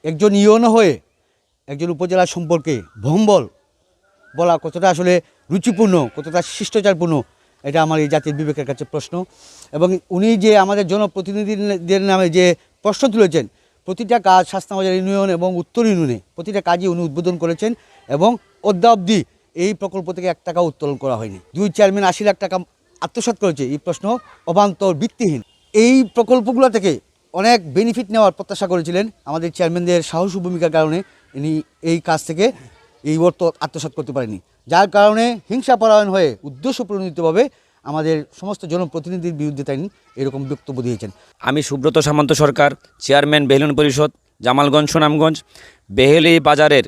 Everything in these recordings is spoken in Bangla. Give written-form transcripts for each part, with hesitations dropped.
একজন ইউএনও হয়ে একজন উপজেলা সম্পর্কে ভম্বল বলা কতটা আসলে রুচিপূর্ণ, কতটা শিষ্টাচারপূর্ণ, এটা আমার এই জাতির বিবেকের কাছে প্রশ্ন। এবং উনি যে আমাদের জনপ্রতিনিধিদের নামে যে প্রশ্ন তুলেছেন, প্রতিটা কাজ শাসনাবাজার ইউনিয়ন এবং উত্তর ইউনিয়নে প্রতিটা কাজই উনি উদ্বোধন করেছেন এবং অদ্যাবধি এই প্রকল্প থেকে 1 টাকা উত্তোলন করা হয়নি। 2 চেয়ারম্যান 80 লাখ টাকা আত্মসাৎ করেছে, এই প্রশ্ন অবান্তর, ভিত্তিহীন। এই প্রকল্পগুলো থেকে অনেক বেনিফিট নেওয়ার প্রত্যাশা করেছিলেন, আমাদের চেয়ারম্যানদের সাহসী ভূমিকার কারণে ইনি এই কাজ থেকে এই অর্থ আত্মসাৎ করতে পারেনি, যার কারণে হিংসাপরায়ণ হয়ে উদ্দেশ্য প্রণোদিতভাবে আমাদের সমস্ত জনপ্রতিনিধির বিরুদ্ধে তিনি এরকম বক্তব্য দিয়েছেন। আমি সুব্রত সামন্ত সরকার, চেয়ারম্যান বেহেলি পরিষদ, জামালগঞ্জ, সুনামগঞ্জ। বেহেলি বাজারের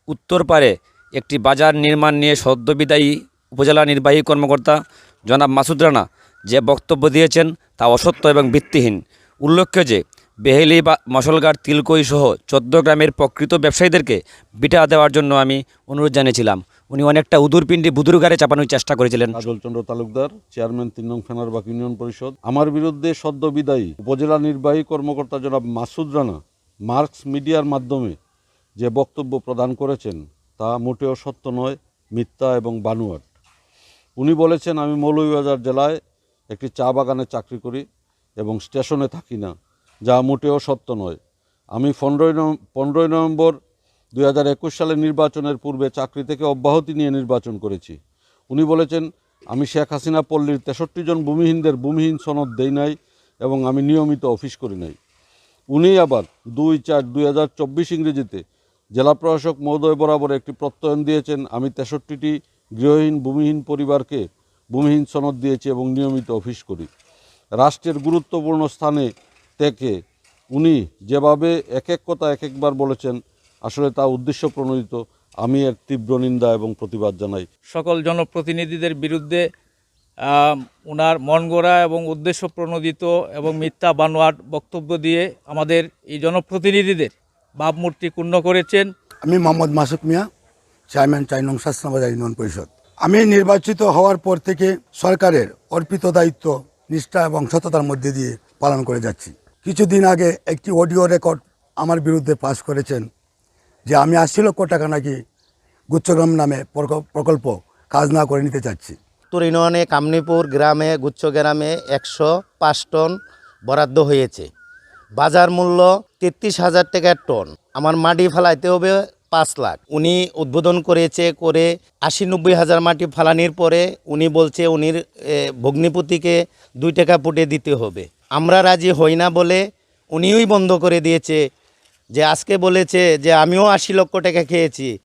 উত্তর পারে একটি বাজার নির্মাণ নিয়ে সদ্যবিদায়ী উপজেলা নির্বাহী কর্মকর্তা জনাব মাসুদ রানা যে বক্তব্য দিয়েছেন তা অসত্য এবং ভিত্তিহীন। উল্লেখ্য যে বেহেলি বা মশলঘাট, তিলকই সহ 14 গ্রামের প্রকৃত ব্যবসায়ীদেরকে বিটা দেওয়ার জন্য আমি অনুরোধ জানিয়েছিলাম। উনি অনেকটা উদুরপিণ্ডি বুদুরগারে চাপানোর চেষ্টা করেছিলেন। কাজল চন্দ্র তালুকদার, চেয়ারম্যান 3 নং ফেনারবাগ ইউনিয়ন পরিষদ। আমার বিরুদ্ধে সদ্য বিদায়ী উপজেলা নির্বাহী কর্মকর্তা জনাব মাসুদ রানা মার্কস মিডিয়ার মাধ্যমে যে বক্তব্য প্রদান করেছেন তা মোটেও সত্য নয়, মিথ্যা এবং বানোয়াট। উনি বলেছেন আমি মৌলভীবাজার জেলায় একটি চা বাগানে চাকরি করি এবং স্টেশনে থাকি না, যা মোটেও সত্য নয়। আমি 15 নভেম্বর 2021 সালের নির্বাচনের পূর্বে চাকরি থেকে অব্যাহতি নিয়ে নির্বাচন করেছি। উনি বলেছেন আমি শেখ হাসিনা পল্লীর 63 জন ভূমিহীনদের ভূমিহীন সনদ দেই নাই এবং আমি নিয়মিত অফিস করি নাই। উনি আবার 2/4/2024 ইংরেজিতে জেলা প্রশাসক মহোদয় বরাবর একটি প্রত্যয়ন দিয়েছেন আমি 63টি গৃহহীন ভূমিহীন পরিবারকে ভূমিহীন সনদ দিয়েছি এবং নিয়মিত অফিস করি। রাষ্ট্রের গুরুত্বপূর্ণ স্থানে থেকে উনি যেভাবে এক এক কথা এক একবার বলেছেন, আসলে তা উদ্দেশ্য প্রণোদিত। আমি এর তীব্র নিন্দা এবং প্রতিবাদ জানাই। সকল জনপ্রতিনিধিদের বিরুদ্ধে ওনার মনগড়া এবং উদ্দেশ্য প্রণোদিত এবং মিথ্যা বানোয়াট বক্তব্য দিয়ে আমাদের এই জনপ্রতিনিধিদের ভাবমূর্তি ক্ষুণ্ণ করেছেন। আমি মোহাম্মদ মাসুক মিয়া, চেয়ারম্যান 4 নং শাসনাবাজার ইউনিয়ন পরিষদ। আমি নির্বাচিত হওয়ার পর থেকে সরকারের অর্পিত দায়িত্ব নিষ্ঠা এবং সততার মধ্যে দিয়ে পালন করে যাচ্ছি। কিছুদিন আগে একটি অডিও রেকর্ড আমার বিরুদ্ধে পাস করেছেন যে আমি 80 লক্ষ টাকা নাকি গুচ্ছগ্রাম নামে প্রকল্প কাজ না করে নিতে চাচ্ছি। উত্তর ইউনিয়নে কামনীপুর গ্রামে গুচ্ছগ্রামে 105 টন বরাদ্দ হয়েছে। বাজার মূল্য 33,000 টাকার টন। আমার মাটি ফেলাইতে হবে 5 লাখ। উনি উদ্বোধন করে 80-90 হাজার মাটি ফালানির পরে উনি বলছে উনির ভগ্নিপতিকে 2 টাকা পুটে দিতে হবে। আমরা রাজি হই না বলে উনিই বন্ধ করে দিয়েছে। যে আজকে বলেছে যে আমিও 80 লক্ষ টাকা খেয়েছি,